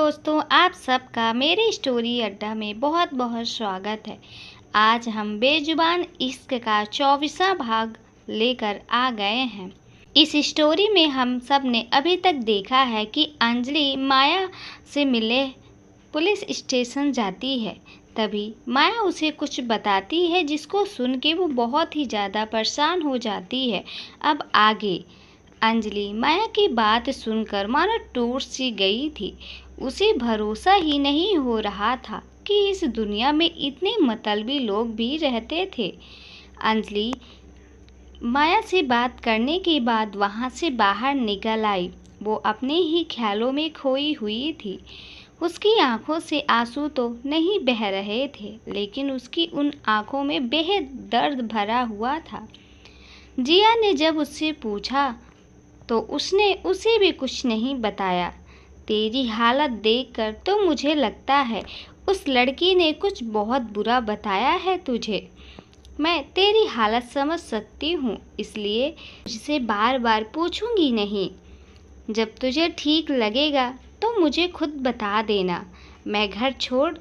दोस्तों, आप सबका मेरे स्टोरी अड्डा में बहुत बहुत स्वागत है। आज हम बेजुबान इश्क का 24वां भाग लेकर आ गए हैं। इस स्टोरी में हम सब ने अभी तक देखा है कि अंजलि माया से मिले पुलिस स्टेशन जाती है। तभी माया उसे कुछ बताती है जिसको सुन के वो बहुत ही ज़्यादा परेशान हो जाती है। अब आगे अंजलि माया की बात सुनकर मानो टूट सी गई थी। उसे भरोसा ही नहीं हो रहा था कि इस दुनिया में इतने मतलबी लोग भी रहते थे। अंजलि माया से बात करने के बाद वहां से बाहर निकल आई। वो अपने ही ख्यालों में खोई हुई थी। उसकी आंखों से आंसू तो नहीं बह रहे थे, लेकिन उसकी उन आंखों में बेहद दर्द भरा हुआ था। जिया ने जब उससे पूछा तो उसने उसे भी कुछ नहीं बताया। तेरी हालत देखकर तो मुझे लगता है उस लड़की ने कुछ बहुत बुरा बताया है तुझे। मैं तेरी हालत समझ सकती हूँ, इसलिए तुझसे बार बार पूछूंगी नहीं। जब तुझे ठीक लगेगा तो मुझे खुद बता देना, मैं घर छोड़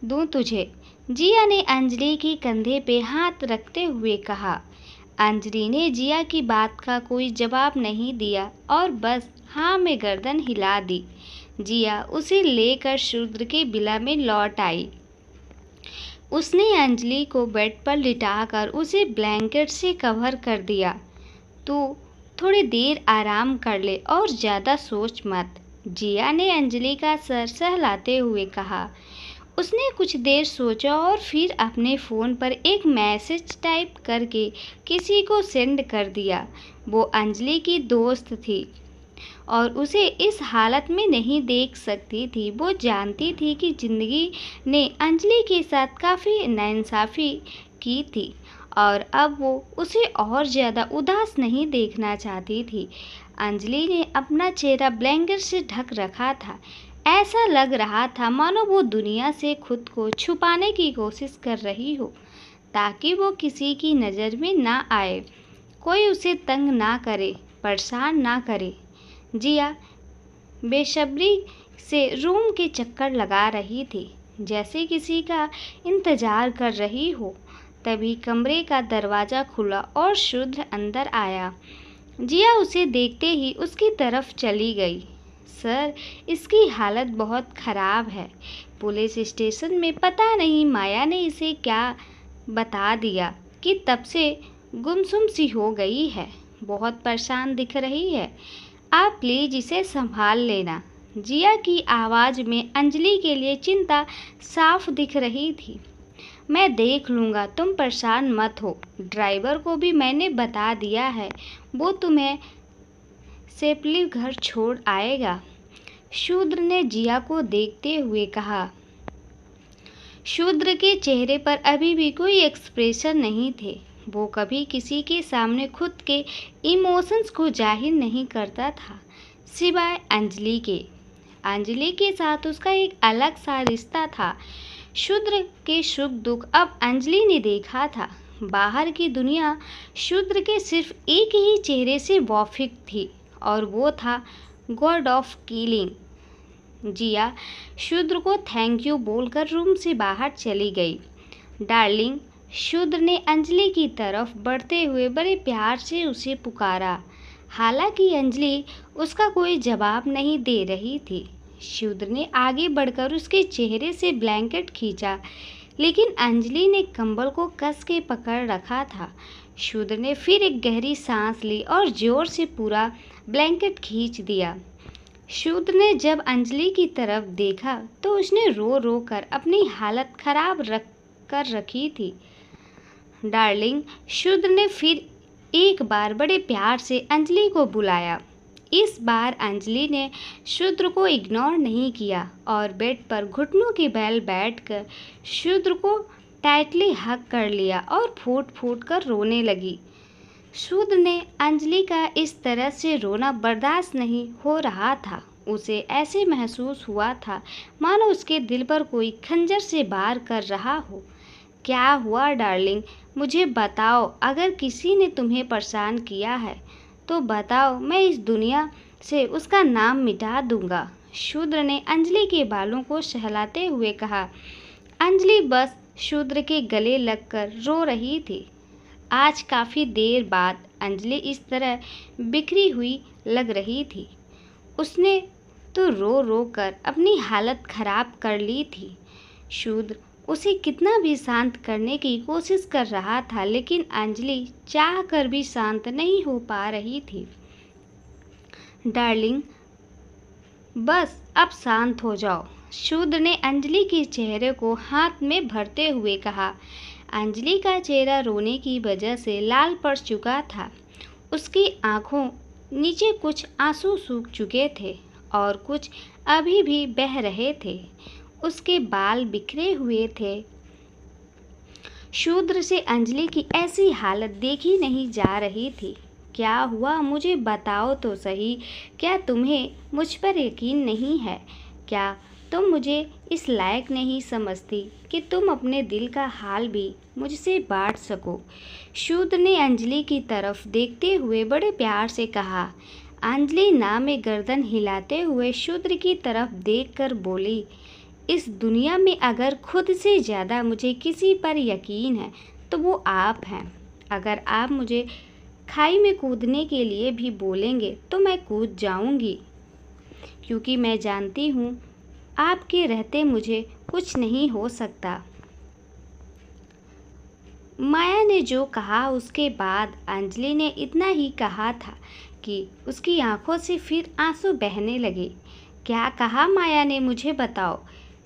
दूँ तुझे। जिया ने अंजलि के कंधे पे हाथ रखते हुए कहा। अंजलि ने जिया की बात का कोई जवाब नहीं दिया और बस हाँ में गर्दन हिला दी। जिया उसे लेकर शूद्र के विला में लौट आई। उसने अंजलि को बेड पर लिटाकर उसे ब्लैंकेट से कवर कर दिया। तू थोड़ी देर आराम कर ले और ज़्यादा सोच मत, जिया ने अंजलि का सर सहलाते हुए कहा। उसने कुछ देर सोचा और फिर अपने फ़ोन पर एक मैसेज टाइप करके किसी को सेंड कर दिया। वो अंजलि की दोस्त थी और उसे इस हालत में नहीं देख सकती थी। वो जानती थी कि ज़िंदगी ने अंजलि के साथ काफ़ी नाइंसाफ़ी की थी और अब वो उसे और ज़्यादा उदास नहीं देखना चाहती थी। अंजलि ने अपना चेहरा ब्लैंकेट से ढक रखा था। ऐसा लग रहा था मानो वो दुनिया से खुद को छुपाने की कोशिश कर रही हो, ताकि वो किसी की नज़र में ना आए, कोई उसे तंग ना करे, परेशान ना करे। जिया बेसब्री से रूम के चक्कर लगा रही थी, जैसे किसी का इंतज़ार कर रही हो। तभी कमरे का दरवाज़ा खुला और शूद्र अंदर आया। जिया उसे देखते ही उसकी तरफ चली गई। सर, इसकी हालत बहुत ख़राब है। पुलिस स्टेशन में पता नहीं माया ने इसे क्या बता दिया कि तब से गुमसुम सी हो गई है, बहुत परेशान दिख रही है। आप प्लीज़ इसे संभाल लेना। जिया की आवाज़ में अंजलि के लिए चिंता साफ दिख रही थी। मैं देख लूँगा, तुम परेशान मत हो। ड्राइवर को भी मैंने बता दिया है, वो तुम्हें सेफली घर छोड़ आएगा, शूद्र ने जिया को देखते हुए कहा। शूद्र के चेहरे पर अभी भी कोई एक्सप्रेशन नहीं थे। वो कभी किसी के सामने खुद के इमोशंस को जाहिर नहीं करता था, सिवाय अंजलि के। अंजलि के साथ उसका एक अलग सा रिश्ता था। शूद्र के सुख दुख अब अंजलि ने देखा था। बाहर की दुनिया शूद्र के सिर्फ एक ही चेहरे से वाकिफ थी और वो था गॉड ऑफ किलिंग। जिया शूद्र को थैंक यू बोलकर रूम से बाहर चली गई। डार्लिंग, शूद्र ने अंजलि की तरफ बढ़ते हुए बड़े प्यार से उसे पुकारा। हालांकि अंजलि उसका कोई जवाब नहीं दे रही थी। शूद्र ने आगे बढ़कर उसके चेहरे से ब्लैंकेट खींचा, लेकिन अंजलि ने कंबल को कस के पकड़ रखा था। शूद्र ने फिर एक गहरी सांस ली और जोर से पूरा ब्लैंकेट खींच दिया। शूद्र ने जब अंजलि की तरफ देखा तो उसने रो रो कर अपनी हालत खराब कर रखी थी। डार्लिंग, शूद्र ने फिर एक बार बड़े प्यार से अंजलि को बुलाया। इस बार अंजलि ने शूद्र को इग्नोर नहीं किया और बेड पर घुटनों के बल बैठकर शूद्र को टाइटली हग कर लिया और फूट फूट कर रोने लगी। शूद्र ने अंजलि का इस तरह से रोना बर्दाश्त नहीं हो रहा था। उसे ऐसे महसूस हुआ था मानो उसके दिल पर कोई खंजर से वार कर रहा हो। क्या हुआ डार्लिंग, मुझे बताओ। अगर किसी ने तुम्हें परेशान किया है तो बताओ, मैं इस दुनिया से उसका नाम मिटा दूंगा, शूद्र ने अंजलि के बालों को सहलाते हुए कहा। अंजलि बस शूद्र के गले लगकर रो रही थी। आज काफ़ी देर बाद अंजलि इस तरह बिखरी हुई लग रही थी। उसने तो रो रो कर अपनी हालत खराब कर ली थी। शूद्र उसे कितना भी शांत करने की कोशिश कर रहा था, लेकिन अंजलि चाह कर भी शांत नहीं हो पा रही थी। डार्लिंग, बस अब शांत हो जाओ, शूद्र ने अंजलि के चेहरे को हाथ में भरते हुए कहा। अंजलि का चेहरा रोने की वजह से लाल पड़ चुका था। उसकी आंखों नीचे कुछ आंसू सूख चुके थे और कुछ अभी भी बह रहे थे। उसके बाल बिखरे हुए थे। शूद्र से अंजलि की ऐसी हालत देखी नहीं जा रही थी। क्या हुआ, मुझे बताओ तो सही। क्या तुम्हें मुझ पर यकीन नहीं है? क्या तुम मुझे इस लायक नहीं समझती कि तुम अपने दिल का हाल भी मुझसे बांट सको? शूद्र ने अंजलि की तरफ देखते हुए बड़े प्यार से कहा। अंजलि ना में गर्दन हिलाते हुए शूद्र की तरफ देखकर बोली, इस दुनिया में अगर खुद से ज़्यादा मुझे किसी पर यकीन है तो वो आप हैं। अगर आप मुझे खाई में कूदने के लिए भी बोलेंगे तो मैं कूद जाऊंगी, क्योंकि मैं जानती हूँ आपके रहते मुझे कुछ नहीं हो सकता। माया ने जो कहा उसके बाद अंजलि ने इतना ही कहा था कि उसकी आंखों से फिर आंसू बहने लगे। क्या कहा माया ने, मुझे बताओ?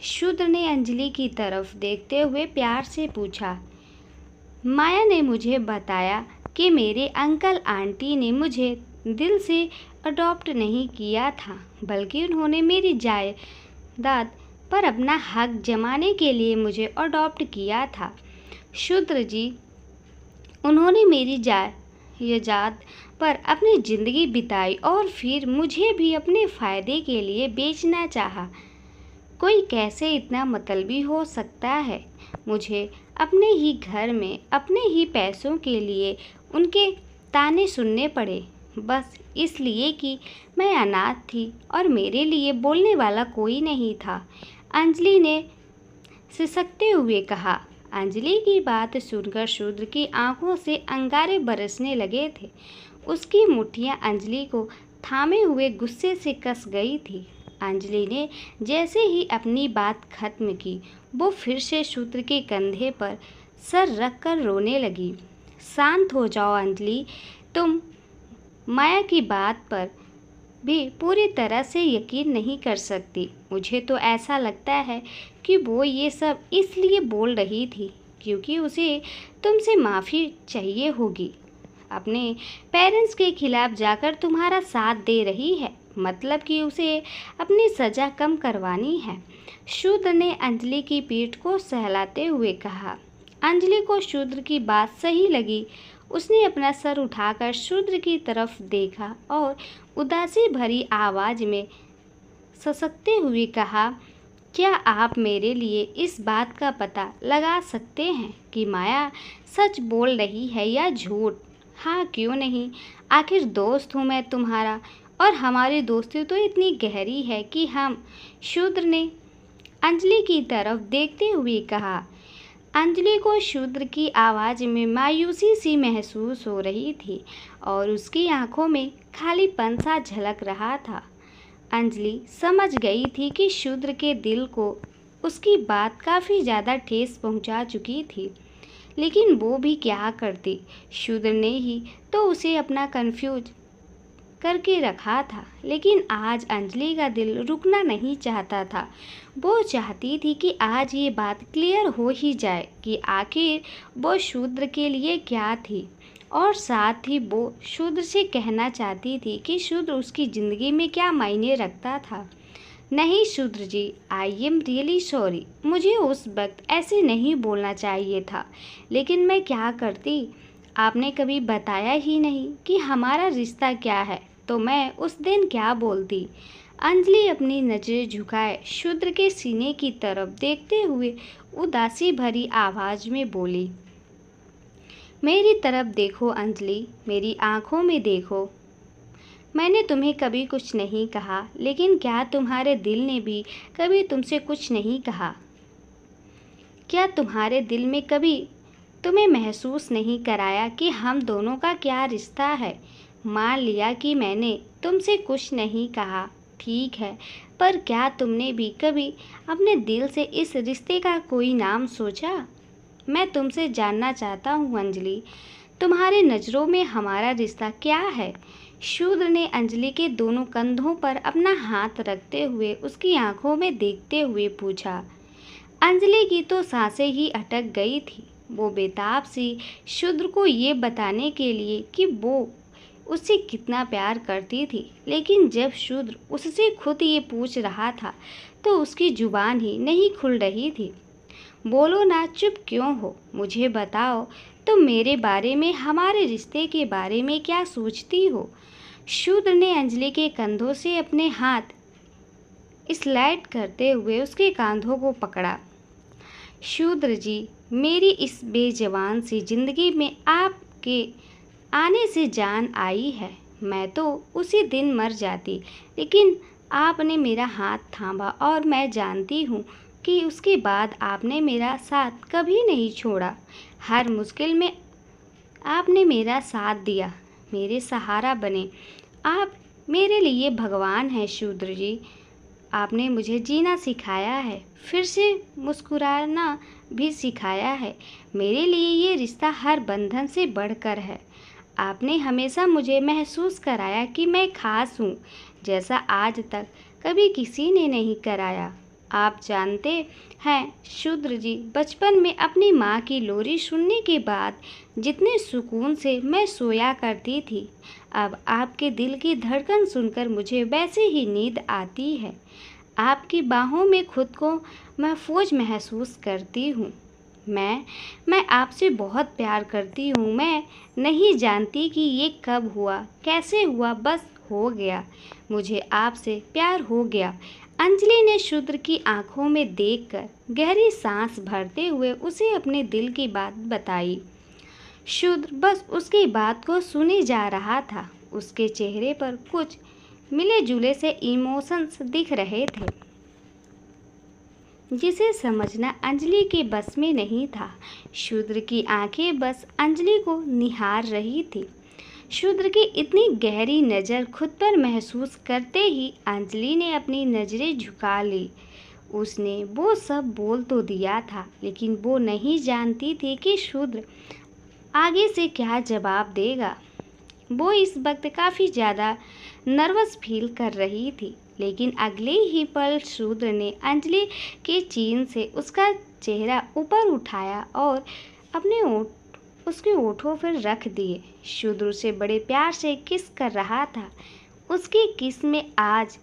शूद्र ने अंजलि की तरफ देखते हुए प्यार से पूछा। माया ने मुझे बताया कि मेरे अंकल आंटी ने मुझे दिल से अडॉप्ट नहीं किया था, बल्कि उन्होंने मेरी जायदाद पर अपना हक जमाने के लिए मुझे अडॉप्ट किया था। शूद्र जी, उन्होंने मेरी जायदाद पर अपनी ज़िंदगी बिताई और फिर मुझे भी अपने फ़ायदे के लिए बेचना चाहा। कोई कैसे इतना मतलबी हो सकता है? मुझे अपने ही घर में अपने ही पैसों के लिए उनके ताने सुनने पड़े, बस इसलिए कि मैं अनाथ थी और मेरे लिए बोलने वाला कोई नहीं था, अंजलि ने सिसकते हुए कहा। अंजलि की बात सुनकर शूद्र की आंखों से अंगारे बरसने लगे थे। उसकी मुट्ठियां अंजलि को थामे हुए गुस्से से कस गई थी। अंजलि ने जैसे ही अपनी बात खत्म की, वो फिर से शूद्र के कंधे पर सर रख कर रोने लगी। शांत हो जाओ अंजलि, तुम माया की बात पर भी पूरी तरह से यकीन नहीं कर सकती। मुझे तो ऐसा लगता है कि वो ये सब इसलिए बोल रही थी क्योंकि उसे तुमसे माफ़ी चाहिए होगी। अपने पेरेंट्स के खिलाफ जाकर तुम्हारा साथ दे रही है, मतलब कि उसे अपनी सज़ा कम करवानी है। शूद्र ने अंजलि की पीठ को सहलाते हुए कहा। अंजलि को शूद्र की बात सही लगी। उसने अपना सर उठाकर शूद्र की तरफ देखा और उदासी भरी आवाज़ में ससकते हुए कहा, क्या आप मेरे लिए इस बात का पता लगा सकते हैं कि माया सच बोल रही है या झूठ? हाँ, क्यों नहीं, आखिर दोस्त हूँ मैं तुम्हारा और हमारी दोस्ती तो इतनी गहरी है कि हम। शूद्र ने अंजलि की तरफ देखते हुए कहा। अंजलि को शूद्र की आवाज़ में मायूसी सी महसूस हो रही थी और उसकी आंखों में खालीपन सा झलक रहा था। अंजलि समझ गई थी कि शूद्र के दिल को उसकी बात काफ़ी ज़्यादा ठेस पहुंचा चुकी थी, लेकिन वो भी क्या करती। शूद्र ने ही तो उसे अपना कंफ्यूज करके रखा था, लेकिन आज अंजलि का दिल रुकना नहीं चाहता था। वो चाहती थी कि आज ये बात क्लियर हो ही जाए कि आखिर वो शूद्र के लिए क्या थी, और साथ ही वो शूद्र से कहना चाहती थी कि शूद्र उसकी ज़िंदगी में क्या मायने रखता था। नहीं शूद्र जी, आई एम रियली सॉरी, मुझे उस वक्त ऐसे नहीं बोलना चाहिए था, लेकिन मैं क्या करती। आपने कभी बताया ही नहीं कि हमारा रिश्ता क्या है, तो मैं उस दिन क्या बोलती। अंजलि अपनी नज़रें झुकाए शूद्र के सीने की तरफ देखते हुए उदासी भरी आवाज़ में बोली, मेरी तरफ देखो अंजलि, मेरी आंखों में देखो। मैंने तुम्हें कभी कुछ नहीं कहा, लेकिन क्या तुम्हारे दिल ने भी कभी तुमसे कुछ नहीं कहा? क्या तुम्हारे दिल में कभी तुम्हें महसूस नहीं कराया कि हम दोनों का क्या रिश्ता है? मान लिया कि मैंने तुमसे कुछ नहीं कहा, ठीक है, पर क्या तुमने भी कभी अपने दिल से इस रिश्ते का कोई नाम सोचा? मैं तुमसे जानना चाहता हूँ अंजलि, तुम्हारी नज़रों में हमारा रिश्ता क्या है? शूद्र ने अंजलि के दोनों कंधों पर अपना हाथ रखते हुए उसकी आंखों में देखते हुए पूछा। अंजलि की तो सांसें ही अटक गई थी। वो बेताब सी शूद्र को ये बताने के लिए कि वो उससे कितना प्यार करती थी, लेकिन जब शूद्र उससे खुद ये पूछ रहा था तो उसकी जुबान ही नहीं खुल रही थी। बोलो ना, चुप क्यों हो? मुझे बताओ, तुम मेरे बारे में, हमारे रिश्ते के बारे में क्या सोचती हो? शूद्र ने अंजलि के कंधों से अपने हाथ स्लाइड करते हुए उसके कंधों को पकड़ा। शूद्र जी, मेरी इस बेजवान सी जिंदगी में आपके आने से जान आई है। मैं तो उसी दिन मर जाती, लेकिन आपने मेरा हाथ थामा और मैं जानती हूँ कि उसके बाद आपने मेरा साथ कभी नहीं छोड़ा। हर मुश्किल में आपने मेरा साथ दिया, मेरे सहारा बने। आप मेरे लिए भगवान हैं शूद्र जी। आपने मुझे जीना सिखाया है, फिर से मुस्कुराना भी सिखाया है। मेरे लिए ये रिश्ता हर बंधन से बढ़कर है। आपने हमेशा मुझे महसूस कराया कि मैं खास हूँ, जैसा आज तक कभी किसी ने नहीं कराया। आप जानते हैं शूद्र जी, बचपन में अपनी माँ की लोरी सुनने के बाद जितने सुकून से मैं सोया करती थी, अब आपके दिल की धड़कन सुनकर मुझे वैसे ही नींद आती है। आपकी बाहों में खुद को महफूज महसूस करती हूँ। मैं आपसे बहुत प्यार करती हूँ। मैं नहीं जानती कि ये कब हुआ, कैसे हुआ, बस हो गया। मुझे आपसे प्यार हो गया। अंजलि ने शूद्र की आंखों में देखकर गहरी सांस भरते हुए उसे अपने दिल की बात बताई। शूद्र बस उसकी बात को सुने जा रहा था। उसके चेहरे पर कुछ मिले जुले से इमोशंस दिख रहे थे, जिसे समझना अंजलि के बस में नहीं था। शूद्र की आंखें बस अंजलि को निहार रही थी। शूद्र की इतनी गहरी नज़र खुद पर महसूस करते ही अंजलि ने अपनी नज़रें झुका ली। उसने वो सब बोल तो दिया था, लेकिन वो नहीं जानती थी कि शूद्र आगे से क्या जवाब देगा। वो इस वक्त काफ़ी ज़्यादा नर्वस फील कर रही थी, लेकिन अगले ही पल शूद्र ने अंजलि के चीन से उसका चेहरा ऊपर उठाया और अपने उसके ओठों पर रख दिए। शूद्र उसे बड़े प्यार से किस कर रहा था। उसकी किस में आज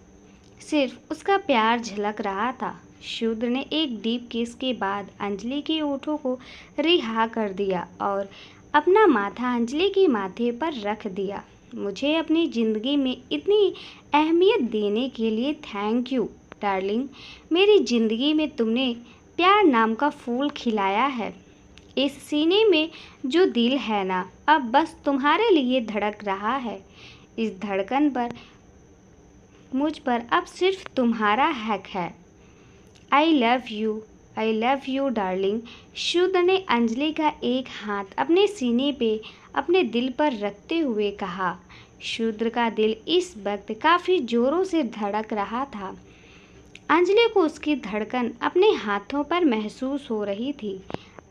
सिर्फ उसका प्यार झलक रहा था। शूद्र ने एक डीप किस के बाद अंजलि के ओठों को रिहा कर दिया और अपना माथा अंजलि के माथे पर रख दिया। मुझे अपनी ज़िंदगी में इतनी अहमियत देने के लिए थैंक यू डार्लिंग। मेरी ज़िंदगी में तुमने प्यार नाम का फूल खिलाया है। इस सीने में जो दिल है ना, अब बस तुम्हारे लिए धड़क रहा है। इस धड़कन पर, मुझ पर अब सिर्फ तुम्हारा हक है। I love you darling. शूद्र ने अंजलि का एक हाथ अपने सीने पे अपने दिल पर रखते हुए कहा। शूद्र का दिल इस वक्त काफ़ी ज़ोरों से धड़क रहा था। अंजलि को उसकी धड़कन अपने हाथों पर महसूस हो रही थी।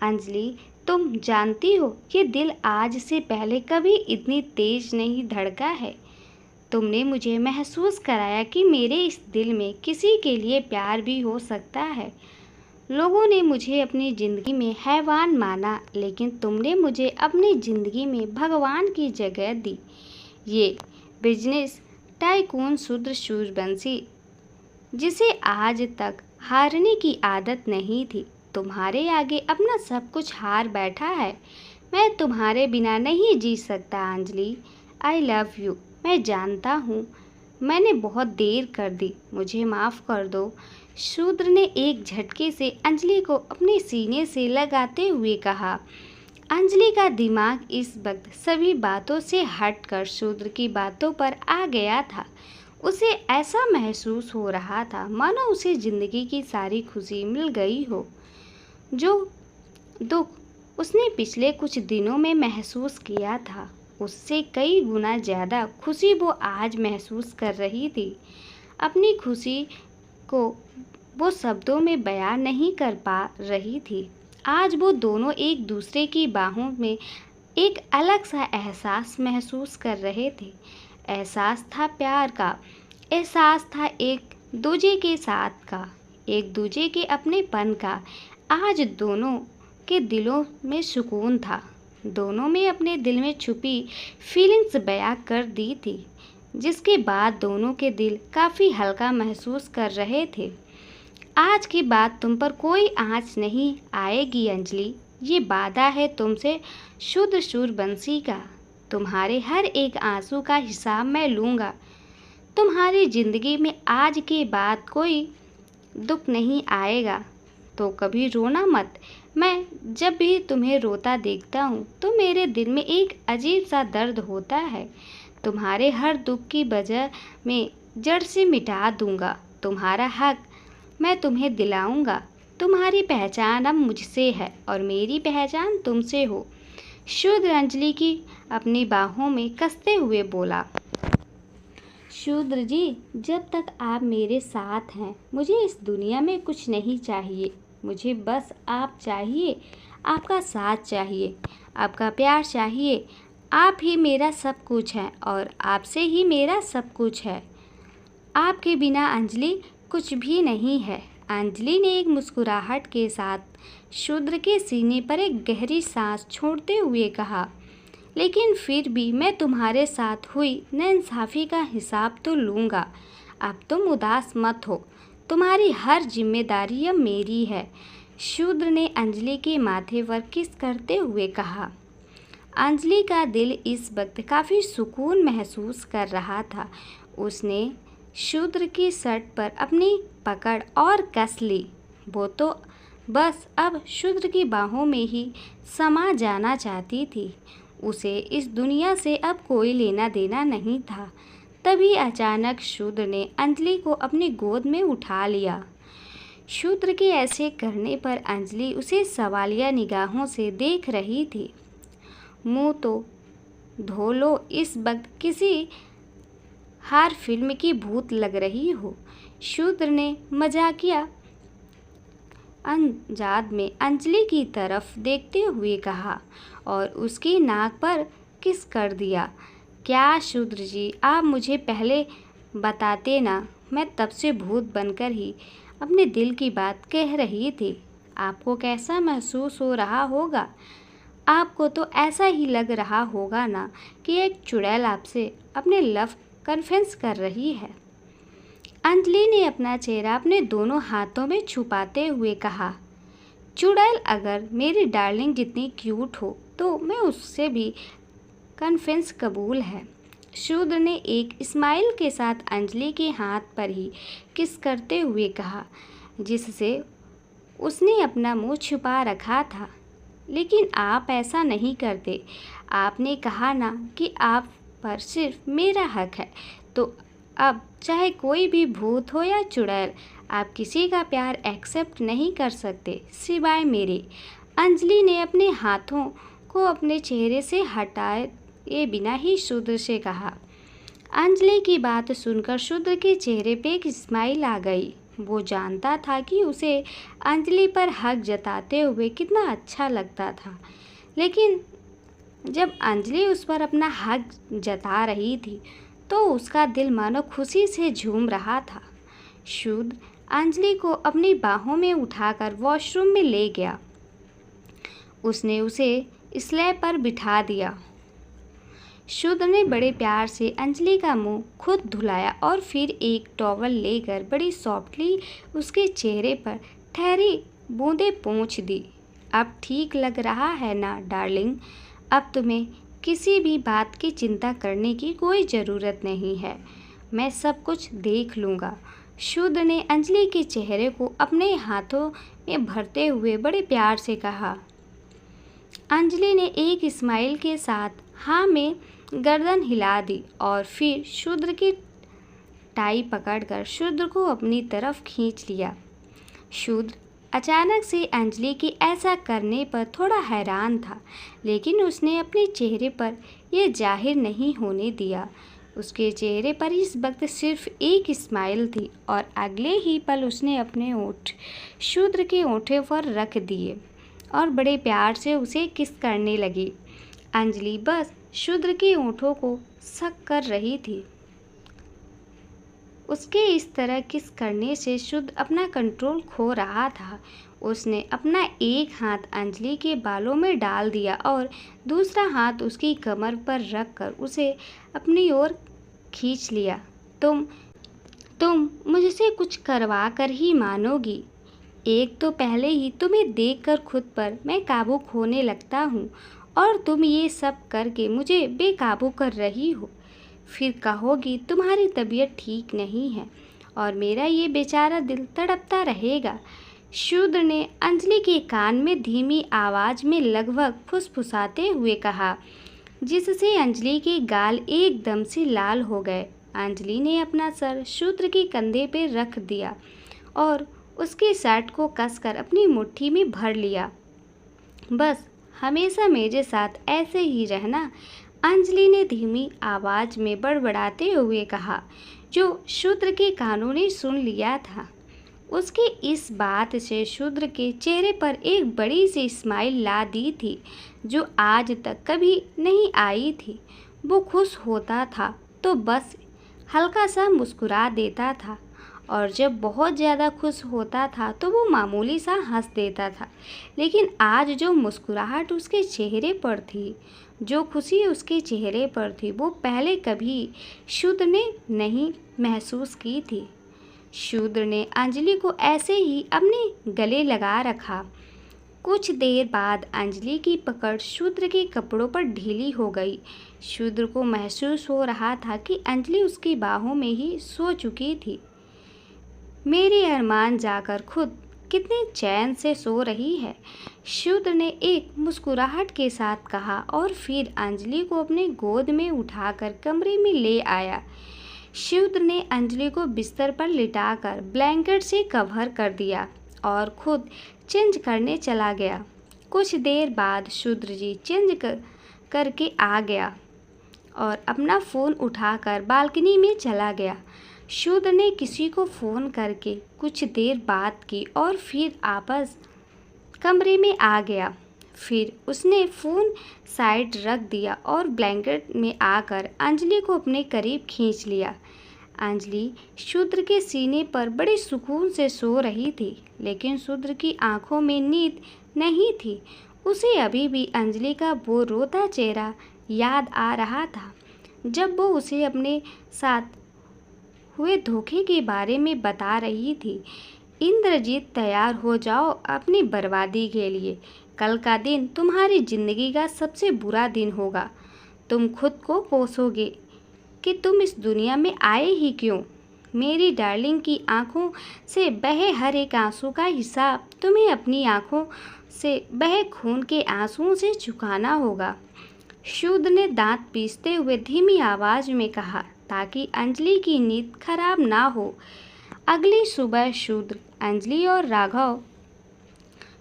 अंजलि, तुम जानती हो कि दिल आज से पहले कभी इतनी तेज नहीं धड़का है। तुमने मुझे महसूस कराया कि मेरे इस दिल में किसी के लिए प्यार भी हो सकता है। लोगों ने मुझे अपनी ज़िंदगी में हैवान माना, लेकिन तुमने मुझे अपनी ज़िंदगी में भगवान की जगह दी। ये बिजनेस टाइकून शूद्र सूर्यवंशी, जिसे आज तक हारने की आदत नहीं थी, तुम्हारे आगे अपना सब कुछ हार बैठा है। मैं तुम्हारे बिना नहीं जी सकता अंजलि। I love you. मैं जानता हूँ मैंने बहुत देर कर दी, मुझे माफ़ कर दो। शूद्र ने एक झटके से अंजलि को अपने सीने से लगाते हुए कहा। अंजलि का दिमाग इस वक्त सभी बातों से हटकर शूद्र की बातों पर आ गया था। उसे ऐसा महसूस हो रहा था मानो उसे जिंदगी की सारी खुशी मिल गई हो। जो दुख उसने पिछले कुछ दिनों में महसूस किया था, उससे कई गुना ज़्यादा खुशी वो आज महसूस कर रही थी। अपनी खुशी को वो शब्दों में बयान नहीं कर पा रही थी। आज वो दोनों एक दूसरे की बाहों में एक अलग सा एहसास महसूस कर रहे थे। एहसास था प्यार का, एहसास था एक दूजे के साथ का, एक दूजे के अपनेपन का। आज दोनों के दिलों में सुकून था। दोनों में अपने दिल में छुपी फीलिंग्स बयां कर दी थी, जिसके बाद दोनों के दिल काफ़ी हल्का महसूस कर रहे थे। आज की बात तुम पर कोई आँच नहीं आएगी अंजलि, ये वादा है तुमसे शुद्ध सूर्यवंशी का। तुम्हारे हर एक आंसू का हिसाब मैं लूँगा। तुम्हारी ज़िंदगी में आज के बाद कोई दुख नहीं आएगा तो कभी रोना मत। मैं जब भी तुम्हें रोता देखता हूँ तो मेरे दिल में एक अजीब सा दर्द होता है। तुम्हारे हर दुख की वजह मैं जड़ से मिटा दूँगा। तुम्हारा हक मैं तुम्हें दिलाऊँगा। तुम्हारी पहचान अब मुझसे है और मेरी पहचान तुमसे हो। शूद्र अंजलि की अपनी बाहों में कसते हुए बोला। शूद्र जी, जब तक आप मेरे साथ हैं मुझे इस दुनिया में कुछ नहीं चाहिए। मुझे बस आप चाहिए, आपका साथ चाहिए, आपका प्यार चाहिए। आप ही मेरा सब कुछ है और आपसे ही मेरा सब कुछ है। आपके बिना अंजलि कुछ भी नहीं है। अंजलि ने एक मुस्कुराहट के साथ शूद्र के सीने पर एक गहरी सांस छोड़ते हुए कहा, लेकिन फिर भी मैं तुम्हारे साथ हुई नाइंसाफ़ी का हिसाब तो लूँगा। अब तुम उदास मत हो, तुम्हारी हर जिम्मेदारी अब मेरी है। शूद्र ने अंजलि के माथे पर किस करते हुए कहा। अंजलि का दिल इस वक्त काफ़ी सुकून महसूस कर रहा था। उसने शूद्र की शर्ट पर अपनी पकड़ और कस ली। वो तो बस अब शूद्र की बाहों में ही समा जाना चाहती थी। उसे इस दुनिया से अब कोई लेना देना नहीं था। तभी अचानक शूद्र ने अंजलि को अपनी गोद में उठा लिया। शूद्र के ऐसे करने पर अंजलि उसे सवालिया निगाहों से देख रही थी। मुंह तो धो लो, इस वक्त किसी हार फिल्म की भूत लग रही हो। शूद्र ने मजाकिया अंदाज में अंजलि की तरफ देखते हुए कहा और उसकी नाक पर किस कर दिया। क्या शूद्र जी, आप मुझे पहले बताते ना, मैं तब से भूत बनकर ही अपने दिल की बात कह रही थी। आपको कैसा महसूस हो रहा होगा? आपको तो ऐसा ही लग रहा होगा ना कि एक चुड़ैल आपसे अपने लव कन्फेस कर रही है। अंजलि ने अपना चेहरा अपने दोनों हाथों में छुपाते हुए कहा, चुड़ैल अगर मेरी डार्लिंग जितनी क्यूट हो तो मैं उससे भी कन्फेस कबूल है। शूद्र ने एक स्माइल के साथ अंजलि के हाथ पर ही किस करते हुए कहा, जिससे उसने अपना मुंह छुपा रखा था। लेकिन आप ऐसा नहीं करते। आपने कहा ना कि आप पर सिर्फ मेरा हक है, तो अब चाहे कोई भी भूत हो या चुड़ैल, आप किसी का प्यार एक्सेप्ट नहीं कर सकते सिवाय मेरे। अंजलि ने अपने हाथों को अपने चेहरे से हटाए बिना ही शूद्र से कहा। अंजलि की बात सुनकर शूद्र के चेहरे पे एक स्माइल आ गई। वो जानता था कि उसे अंजलि पर हक जताते हुए कितना अच्छा लगता था, लेकिन जब अंजलि उस पर अपना हक जता रही थी तो उसका दिल मानो खुशी से झूम रहा था। शूद्र अंजलि को अपनी बाहों में उठाकर वॉशरूम में ले गया। उसने उसे स्लैब पर बिठा दिया। शूद्र ने बड़े प्यार से अंजलि का मुंह खुद धुलाया और फिर एक टॉवल लेकर बड़ी सॉफ्टली उसके चेहरे पर ठहरी बूंदें पोंछ दी। अब ठीक लग रहा है ना डार्लिंग? अब तुम्हें किसी भी बात की चिंता करने की कोई ज़रूरत नहीं है। मैं सब कुछ देख लूँगा। शूद्र ने अंजलि के चेहरे को अपने हाथों में भरते हुए बड़े प्यार से कहा। अंजलि ने एक स्माइल के साथ हाँ में गर्दन हिला दी और फिर शूद्र की टाई पकड़कर शूद्र को अपनी तरफ खींच लिया। शूद्र अचानक से अंजलि के ऐसा करने पर थोड़ा हैरान था, लेकिन उसने अपने चेहरे पर यह जाहिर नहीं होने दिया। उसके चेहरे पर इस वक्त सिर्फ एक स्माइल थी और अगले ही पल उसने अपने ओठ शूद्र के ओठे पर रख दिए और बड़े प्यार से उसे किस करने लगी। अंजलि बस शूद्र के ओठों को सक कर रही थी। उसके इस तरह किस करने से शूद्र अपना कंट्रोल खो रहा था। उसने अपना एक हाथ अंजलि के बालों में डाल दिया और दूसरा हाथ उसकी कमर पर रखकर उसे अपनी ओर खींच लिया। तुम मुझसे कुछ करवा कर ही मानोगी। एक तो पहले ही तुम्हें देखकर खुद पर मैं काबू खोने लगता हूँ और तुम ये सब करके मुझे बेकाबू कर रही हो। फिर कहोगी तुम्हारी तबीयत ठीक नहीं है और मेरा ये बेचारा दिल तड़पता रहेगा। शूद्र ने अंजलि के कान में धीमी आवाज़ में लगभग फुसफुसाते हुए कहा, जिससे अंजलि के गाल एकदम से लाल हो गए। अंजलि ने अपना सर शूद्र के कंधे पर रख दिया और उसके शर्ट को कसकर अपनी मुट्ठी में भर लिया। बस हमेशा मेरे साथ ऐसे ही रहना, अंजलि ने धीमी आवाज़ में बड़बड़ाते हुए कहा, जो शूद्र के कानों ने सुन लिया था। उसकी इस बात से शूद्र के चेहरे पर एक बड़ी सी स्माइल ला दी थी, जो आज तक कभी नहीं आई थी। वो खुश होता था तो बस हल्का सा मुस्कुरा देता था और जब बहुत ज़्यादा खुश होता था तो वो मामूली सा हंस देता था। लेकिन आज जो मुस्कुराहट उसके चेहरे पर थी, जो खुशी उसके चेहरे पर थी, वो पहले कभी शूद्र ने नहीं महसूस की थी। शूद्र ने अंजलि को ऐसे ही अपने गले लगा रखा। कुछ देर बाद अंजलि की पकड़ शूद्र के कपड़ों पर ढीली हो गई। शूद्र को महसूस हो रहा था कि अंजलि उसकी बाहों में ही सो चुकी थी। मेरी अरमान जाकर खुद कितने चैन से सो रही है, शूद्र ने एक मुस्कुराहट के साथ कहा और फिर अंजलि को अपने गोद में उठाकर कमरे में ले आया। शूद्र ने अंजलि को बिस्तर पर लिटाकर ब्लैंकेट से कवर कर दिया और खुद चेंज करने चला गया। कुछ देर बाद शूद्र जी चेंज करके आ गया और अपना फ़ोन उठाकर बालकनी में चला गया। शूद्र ने किसी को फ़ोन करके कुछ देर बात की और फिर आपस कमरे में आ गया। फिर उसने फ़ोन साइड रख दिया और ब्लैंकेट में आकर अंजलि को अपने करीब खींच लिया। अंजलि शूद्र के सीने पर बड़े सुकून से सो रही थी, लेकिन शूद्र की आंखों में नींद नहीं थी। उसे अभी भी अंजलि का वो रोता चेहरा याद आ रहा था, जब वो उसे अपने साथ हुए धोखे के बारे में बता रही थी। इंद्रजीत, तैयार हो जाओ अपनी बर्बादी के लिए। कल का दिन तुम्हारी ज़िंदगी का सबसे बुरा दिन होगा। तुम खुद को कोसोगे कि तुम इस दुनिया में आए ही क्यों। मेरी डार्लिंग की आंखों से बहे हर एक आंसू का हिसाब तुम्हें अपनी आंखों से बहे खून के आंसुओं से चुकाना होगा। शूद्र ने दांत पीसते हुए धीमी आवाज़ में कहा, ताकि अंजलि की नींद खराब ना हो। अगली सुबह शूद्र, अंजलि और राघव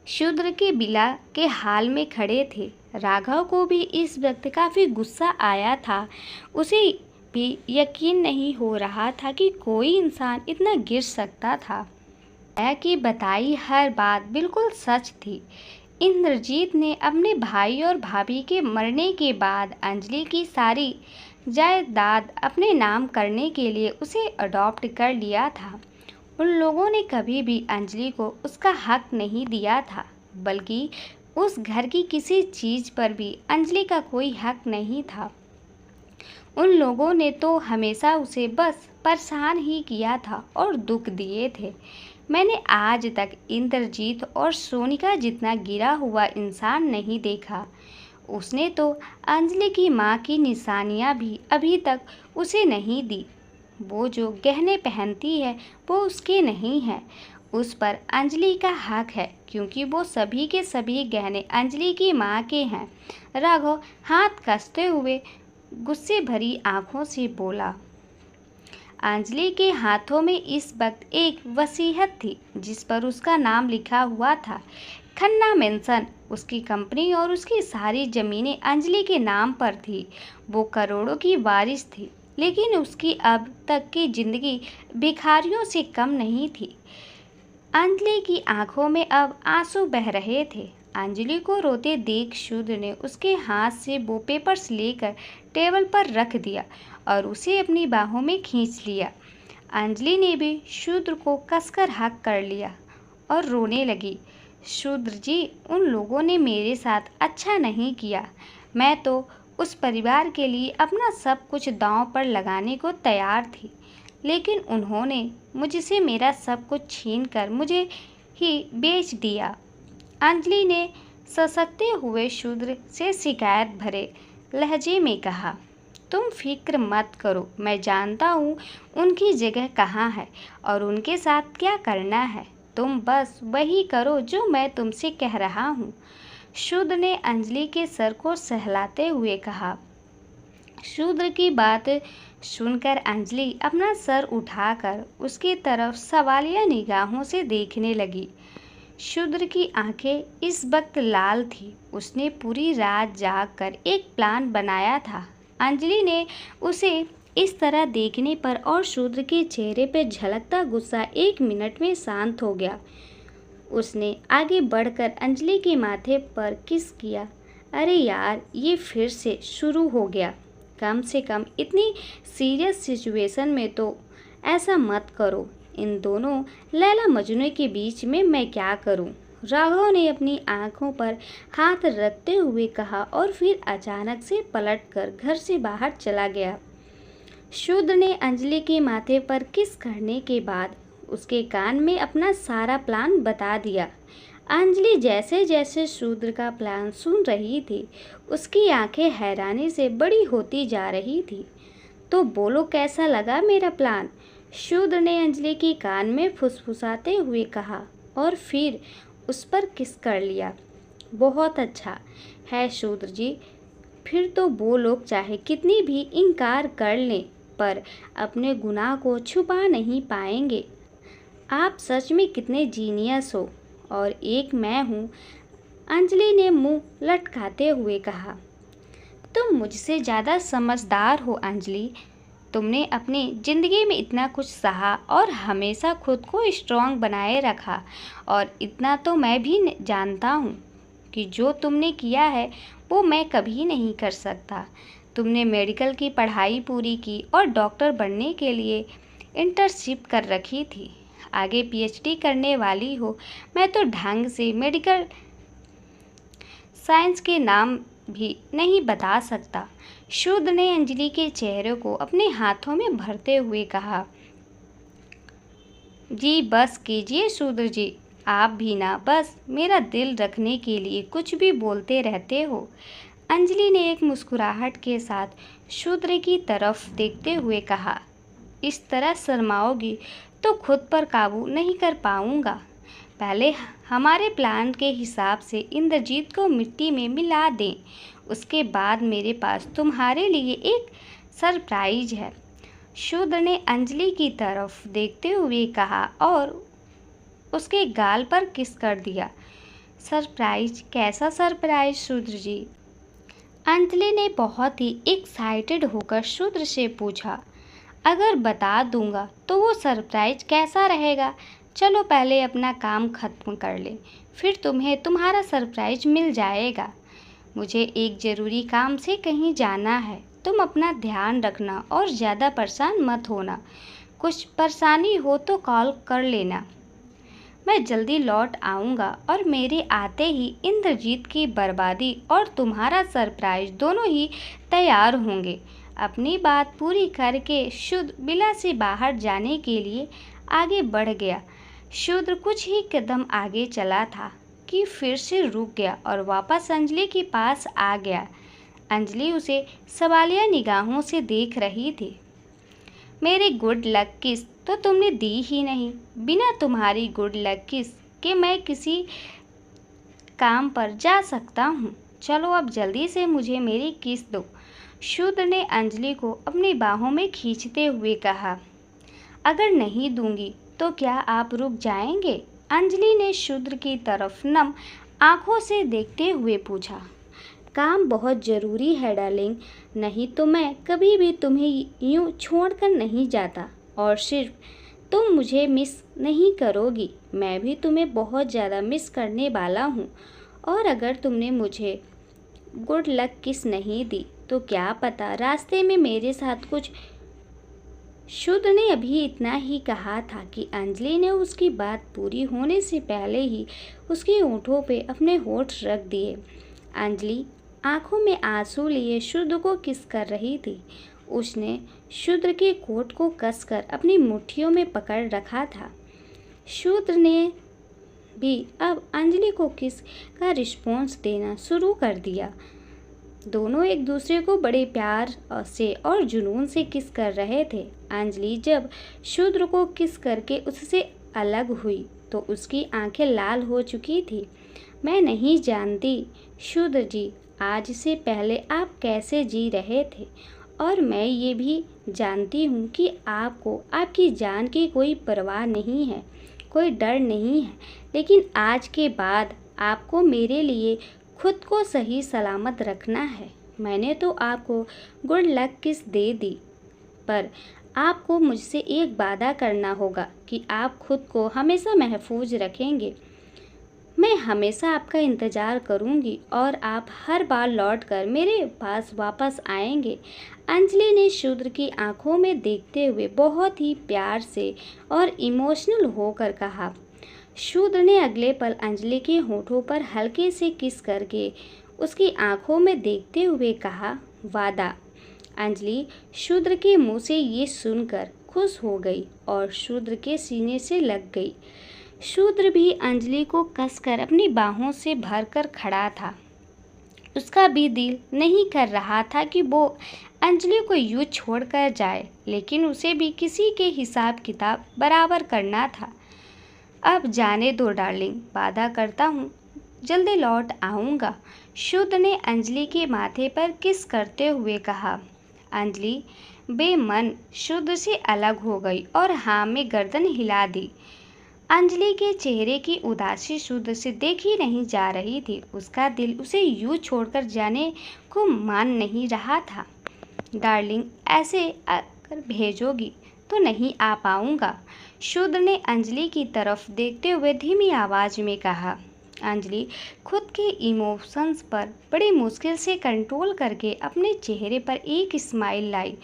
शूद्र के बिला के हाल में खड़े थे। राघव को भी इस वक्त काफ़ी गुस्सा आया था। उसे भी यकीन नहीं हो रहा था कि कोई इंसान इतना गिर सकता था। कि बताई हर बात बिल्कुल सच थी। इंद्रजीत ने अपने भाई और भाभी के मरने के बाद अंजलि की सारी जायदाद अपने नाम करने के लिए उसे अडॉप्ट कर लिया था। उन लोगों ने कभी भी अंजलि को उसका हक नहीं दिया था, बल्कि उस घर की किसी चीज़ पर भी अंजलि का कोई हक नहीं था। उन लोगों ने तो हमेशा उसे बस परेशान ही किया था और दुख दिए थे। मैंने आज तक इंद्रजीत और सोनिका जितना गिरा हुआ इंसान नहीं देखा। उसने तो अंजलि की माँ की निशानियाँ भी अभी तक उसे नहीं दी। वो जो गहने पहनती है वो उसके नहीं है। उस पर अंजलि का हक है क्योंकि वो सभी के सभी गहने अंजलि की माँ के हैं। राघव हाथ कसते हुए गुस्से भरी आंखों से बोला। अंजलि के हाथों में इस वक्त एक वसीयत थी जिस पर उसका नाम लिखा हुआ था। खन्ना मेंशन उसकी कंपनी और उसकी सारी ज़मीनें अंजलि के नाम पर थी। वो करोड़ों की वारिस थी, लेकिन उसकी अब तक की ज़िंदगी भिखारियों से कम नहीं थी। अंजलि की आंखों में अब आंसू बह रहे थे। अंजलि को रोते देख शूद्र ने उसके हाथ से वो पेपर्स लेकर टेबल पर रख दिया और उसे अपनी बाहों में खींच लिया। अंजलि ने भी शूद्र को कसकर हक कर लिया और रोने लगी। शूद्र जी, उन लोगों ने मेरे साथ अच्छा नहीं किया। मैं तो उस परिवार के लिए अपना सब कुछ दांव पर लगाने को तैयार थी, लेकिन उन्होंने मुझसे मेरा सब कुछ छीनकर मुझे ही बेच दिया। अंजलि ने ससकते हुए शूद्र से शिकायत भरे लहजे में कहा। तुम फिक्र मत करो, मैं जानता हूँ उनकी जगह कहाँ है और उनके साथ क्या करना है। तुम बस वही करो जो मैं तुमसे कह रहा हूँ। शूद्र ने अंजलि के सर को सहलाते हुए कहा। शूद्र की बात सुनकर अंजलि अपना सर उठाकर उसकी तरफ सवालिया निगाहों से देखने लगी। शूद्र की आंखें इस वक्त लाल थी। उसने पूरी रात जागकर एक प्लान बनाया था। अंजलि ने उसे इस तरह देखने पर और शूद्र के चेहरे पर झलकता गुस्सा 1 मिनट में शांत हो गया। उसने आगे बढ़कर अंजलि के माथे पर किस किया। अरे यार, ये फिर से शुरू हो गया। कम से कम इतनी सीरियस सिचुएशन में तो ऐसा मत करो। इन दोनों लैला मजनू के बीच में मैं क्या करूं? राघव ने अपनी आंखों पर हाथ रखते हुए कहा और फिर अचानक से पलटकर घर से बाहर चला गया। शूद्र ने अंजलि के माथे पर किस करने के बाद उसके कान में अपना सारा प्लान बता दिया। अंजलि जैसे जैसे शूद्र का प्लान सुन रही थी, उसकी आंखें हैरानी से बड़ी होती जा रही थी। तो बोलो, कैसा लगा मेरा प्लान? शूद्र ने अंजलि के कान में फुसफुसाते हुए कहा और फिर उस पर किस कर लिया। बहुत अच्छा है शूद्र जी। फिर तो वो लोग चाहे कितनी भी इनकार कर लें, पर अपने गुनाह को छुपा नहीं पाएंगे। आप सच में कितने जीनियस हो, और एक मैं हूँ। अंजलि ने मुंह लटकाते हुए कहा। तुम मुझसे ज़्यादा समझदार हो अंजलि। तुमने अपनी ज़िंदगी में इतना कुछ सहा और हमेशा खुद को स्ट्रॉन्ग बनाए रखा, और इतना तो मैं भी जानता हूँ कि जो तुमने किया है वो मैं कभी नहीं कर सकता। तुमने मेडिकल की पढ़ाई पूरी की और डॉक्टर बनने के लिए इंटर्नशिप कर रखी थी। आगे पीएचडी करने वाली हो। मैं तो ढंग से मेडिकल साइंस के नाम भी नहीं बता सकता। शूद्र ने अंजलि के चेहरे को अपने हाथों में भरते हुए कहा। जी बस कीजिए शूद्र जी, आप भी ना बस मेरा दिल रखने के लिए कुछ भी बोलते रहते हो। अंजलि ने एक मुस्कुराहट के साथ शूद्र की तरफ देखते हुए कहा। इस तरह शर्माओगी तो खुद पर काबू नहीं कर पाऊंगा। पहले हमारे प्लान के हिसाब से इंद्रजीत को मिट्टी में मिला दें, उसके बाद मेरे पास तुम्हारे लिए एक सरप्राइज है। शूद्र ने अंजलि की तरफ देखते हुए कहा और उसके गाल पर किस कर दिया। सरप्राइज? कैसा सरप्राइज शूद्र जी? अंजलि ने बहुत ही एक्साइटेड होकर शूद्र से पूछा। अगर बता दूंगा तो वो सरप्राइज कैसा रहेगा? चलो पहले अपना काम खत्म कर लें, फिर तुम्हें तुम्हारा सरप्राइज मिल जाएगा। मुझे एक ज़रूरी काम से कहीं जाना है। तुम अपना ध्यान रखना और ज़्यादा परेशान मत होना। कुछ परेशानी हो तो कॉल कर लेना। मैं जल्दी लौट आऊँगा और मेरे आते ही इंद्रजीत की बर्बादी और तुम्हारा सरप्राइज दोनों ही तैयार होंगे। अपनी बात पूरी करके शूद्र बिला से बाहर जाने के लिए आगे बढ़ गया। शूद्र कुछ ही कदम आगे चला था कि फिर से रुक गया और वापस अंजलि के पास आ गया। अंजलि उसे सवालिया निगाहों से देख रही थी। मेरी गुड लक किस तो तुमने दी ही नहीं। बिना तुम्हारी गुड लक किस के मैं किसी काम पर जा सकता हूँ। चलो अब जल्दी से मुझे मेरी किस दो। शूद्र ने अंजलि को अपनी बाहों में खींचते हुए कहा। अगर नहीं दूंगी तो क्या आप रुक जाएंगे? अंजलि ने शूद्र की तरफ नम आंखों से देखते हुए पूछा। काम बहुत ज़रूरी है डार्लिंग, नहीं तो मैं कभी भी तुम्हें यूं छोड़कर नहीं जाता। और सिर्फ तुम मुझे मिस नहीं करोगी, मैं भी तुम्हें बहुत ज़्यादा मिस करने वाला हूँ। और अगर तुमने मुझे गुड लक किस नहीं दी तो क्या पता रास्ते में मेरे साथ कुछ। शूद्र ने अभी इतना ही कहा था कि अंजलि ने उसकी बात पूरी होने से पहले ही उसके होठों पे अपने होठ रख दिए। अंजलि आंखों में आंसू लिए शूद्र को किस कर रही थी। उसने शूद्र के कोट को कसकर अपनी मुट्ठियों में पकड़ रखा था। शूद्र ने भी अब अंजलि को किस का रिस्पॉन्स देना शुरू कर दिया। दोनों एक दूसरे को बड़े प्यार से और जुनून से किस कर रहे थे। अंजलि जब शूद्र को किस करके उससे अलग हुई तो उसकी आंखें लाल हो चुकी थी। मैं नहीं जानती शूद्र जी, आज से पहले आप कैसे जी रहे थे, और मैं ये भी जानती हूँ कि आपको आपकी जान की कोई परवाह नहीं है, कोई डर नहीं है। लेकिन आज के बाद आपको मेरे लिए खुद को सही सलामत रखना है। मैंने तो आपको गुड लक किस दे दी, पर आपको मुझसे एक वादा करना होगा कि आप खुद को हमेशा महफूज रखेंगे। मैं हमेशा आपका इंतज़ार करूंगी और आप हर बार लौटकर मेरे पास वापस आएंगे। अंजलि ने शूद्र की आंखों में देखते हुए बहुत ही प्यार से और इमोशनल होकर कहा। शूद्र ने अगले पल अंजलि के होठों पर हल्के से किस करके उसकी आंखों में देखते हुए कहा, वादा। अंजलि शूद्र के मुंह से ये सुनकर खुश हो गई और शूद्र के सीने से लग गई। शूद्र भी अंजलि को कसकर अपनी बाहों से भरकर खड़ा था। उसका भी दिल नहीं कर रहा था कि वो अंजलि को यूँ छोड़कर जाए, लेकिन उसे भी किसी के हिसाब किताब बराबर करना था। अब जाने दो डार्लिंग, वादा करता हूँ जल्दी लौट आऊँगा। शूद्र ने अंजलि के माथे पर किस करते हुए कहा। अंजलि बेमन शूद्र से अलग हो गई और हाँ में गर्दन हिला दी। अंजलि के चेहरे की उदासी शूद्र से देखी नहीं जा रही थी। उसका दिल उसे यूँ छोड़कर जाने को मान नहीं रहा था। डार्लिंग, ऐसे अगर भेजोगी तो नहीं आ पाऊँगा, शूद्र ने अंजलि की तरफ देखते हुए धीमी आवाज़ में कहा। अंजलि खुद के इमोशंस पर बड़ी मुश्किल से कंट्रोल करके अपने चेहरे पर एक स्माइल लाई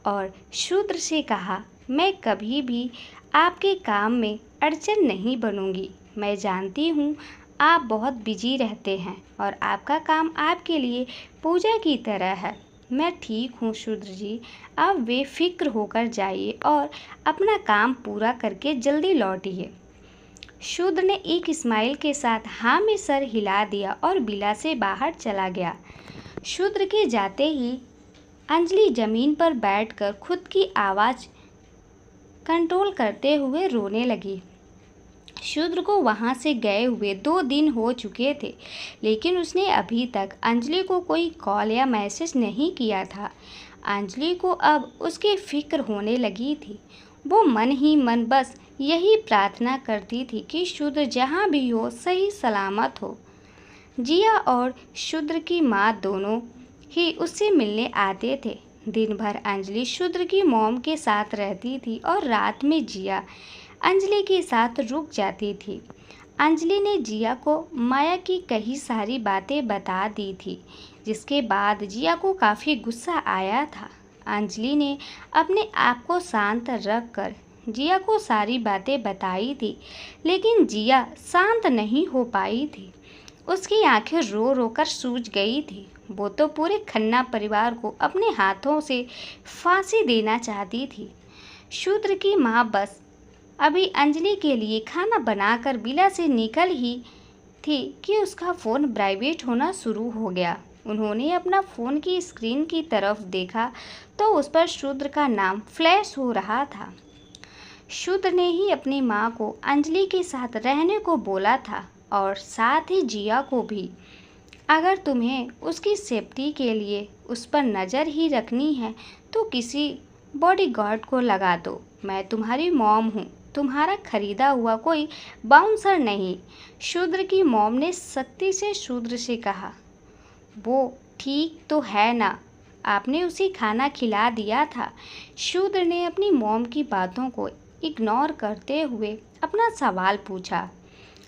और शूद्र से कहा, मैं कभी भी आपके काम में अड़चन नहीं बनूंगी। मैं जानती हूँ आप बहुत बिजी रहते हैं और आपका काम आपके लिए पूजा की तरह है। मैं ठीक हूँ शूद्र जी, आप बेफिक्र होकर जाइए और अपना काम पूरा करके जल्दी लौटिए। शूद्र ने एक स्माइल के साथ हाँ में सर हिला दिया और बिला से बाहर चला गया। शूद्र के जाते ही अंजलि जमीन पर बैठकर खुद की आवाज़ कंट्रोल करते हुए रोने लगी। शूद्र को वहाँ से गए हुए 2 दिन हो चुके थे, लेकिन उसने अभी तक अंजलि को कोई कॉल या मैसेज नहीं किया था। अंजलि को अब उसकी फिक्र होने लगी थी। वो मन ही मन बस यही प्रार्थना करती थी कि शूद्र जहाँ भी हो सही सलामत हो। जिया और शूद्र की माँ दोनों ही उससे मिलने आते थे। दिन भर अंजलि शूद्र की मॉम के साथ रहती थी और रात में जिया अंजलि के साथ रुक जाती थी। अंजलि ने जिया को माया की कई सारी बातें बता दी थी, जिसके बाद जिया को काफ़ी गुस्सा आया था। अंजलि ने अपने आप को शांत रखकर जिया को सारी बातें बताई थी, लेकिन जिया शांत नहीं हो पाई थी। उसकी आंखें रो रो कर सूज गई थी। वो तो पूरे खन्ना परिवार को अपने हाथों से फांसी देना चाहती थी। शूद्र की माँ बस अभी अंजलि के लिए खाना बनाकर बिला से निकल ही थी कि उसका फ़ोन वाइब्रेट होना शुरू हो गया। उन्होंने अपना फ़ोन की स्क्रीन की तरफ देखा तो उस पर शूद्र का नाम फ्लैश हो रहा था। शूद्र ने ही अपनी माँ को अंजलि के साथ रहने को बोला था और साथ ही जिया को भी। अगर तुम्हें उसकी सेफ्टी के लिए उस पर नज़र ही रखनी है तो किसी बॉडीगार्ड को लगा दो। मैं तुम्हारी मॉम हूँ, तुम्हारा खरीदा हुआ कोई बाउंसर नहीं। शूद्र की मॉम ने सख्ती से शूद्र से कहा। वो ठीक तो है ना, आपने उसे खाना खिला दिया था। शूद्र ने अपनी मॉम की बातों को इग्नोर करते हुए अपना सवाल पूछा।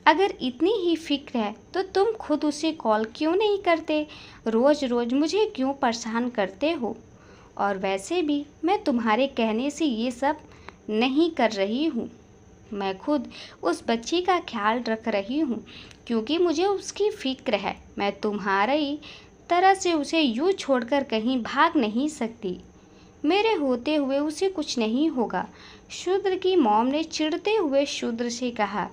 अगर इतनी ही फिक्र है तो तुम खुद उसे कॉल क्यों नहीं करते? रोज़ रोज़ मुझे क्यों परेशान करते हो? और वैसे भी मैं तुम्हारे कहने से ये सब नहीं कर रही हूँ। मैं खुद उस बच्ची का ख्याल रख रही हूँ क्योंकि मुझे उसकी फ़िक्र है। मैं तुम्हारी तरह से उसे यूँ छोड़कर कहीं भाग नहीं सकती। मेरे होते हुए उसे कुछ नहीं होगा। शूद्र की मॉम ने चिढ़ते हुए शूद्र से कहा।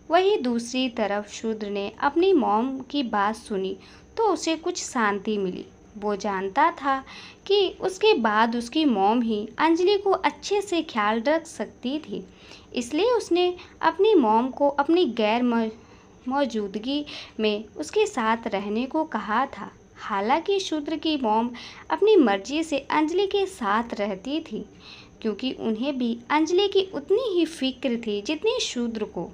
वही दूसरी तरफ शूद्र ने अपनी मॉम की बात सुनी तो उसे कुछ शांति मिली। वो जानता था कि उसके बाद उसकी मॉम ही अंजलि को अच्छे से ख्याल रख सकती थी, इसलिए उसने अपनी मॉम को अपनी गैर मौजूदगी में उसके साथ रहने को कहा था। हालांकि शूद्र की मॉम अपनी मर्जी से अंजलि के साथ रहती थी क्योंकि उन्हें भी अंजलि की उतनी ही फिक्र थी जितनी शूद्र को।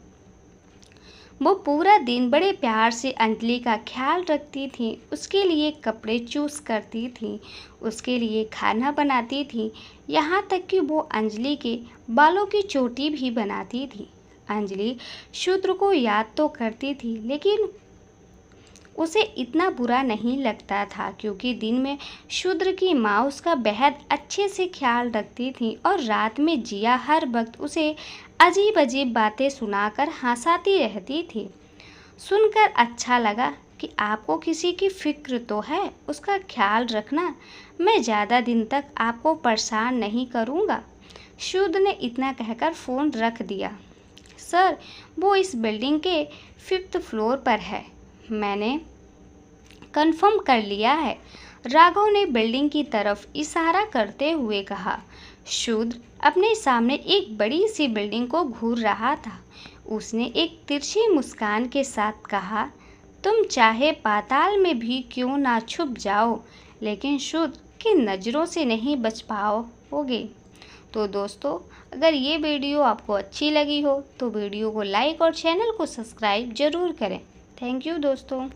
वो पूरा दिन बड़े प्यार से अंजलि का ख्याल रखती थी, उसके लिए कपड़े चूज़ करती थी, उसके लिए खाना बनाती थी, यहाँ तक कि वो अंजलि के बालों की चोटी भी बनाती थी। अंजलि शूद्र को याद तो करती थी लेकिन उसे इतना बुरा नहीं लगता था क्योंकि दिन में शूद्र की माँ उसका बेहद अच्छे से ख्याल रखती थी और रात में जिया हर वक्त उसे अजीब अजीब बातें सुनाकर हंसाती रहती थी। सुनकर अच्छा लगा कि आपको किसी की फिक्र तो है, उसका ख्याल रखना। मैं ज़्यादा दिन तक आपको परेशान नहीं करूँगा। शूद्र ने इतना कहकर फ़ोन रख दिया। सर, वो इस बिल्डिंग के 5th फ्लोर पर है, मैंने कंफर्म कर लिया है। राघव ने बिल्डिंग की तरफ इशारा करते हुए कहा। शूद्र अपने सामने एक बड़ी सी बिल्डिंग को घूर रहा था। उसने एक तिरछी मुस्कान के साथ कहा, तुम चाहे पाताल में भी क्यों ना छुप जाओ, लेकिन शूद्र की नज़रों से नहीं बच पाओगे। तो दोस्तों, अगर ये वीडियो आपको अच्छी लगी हो तो वीडियो को लाइक और चैनल को सब्सक्राइब ज़रूर करें। थैंक यू दोस्तों।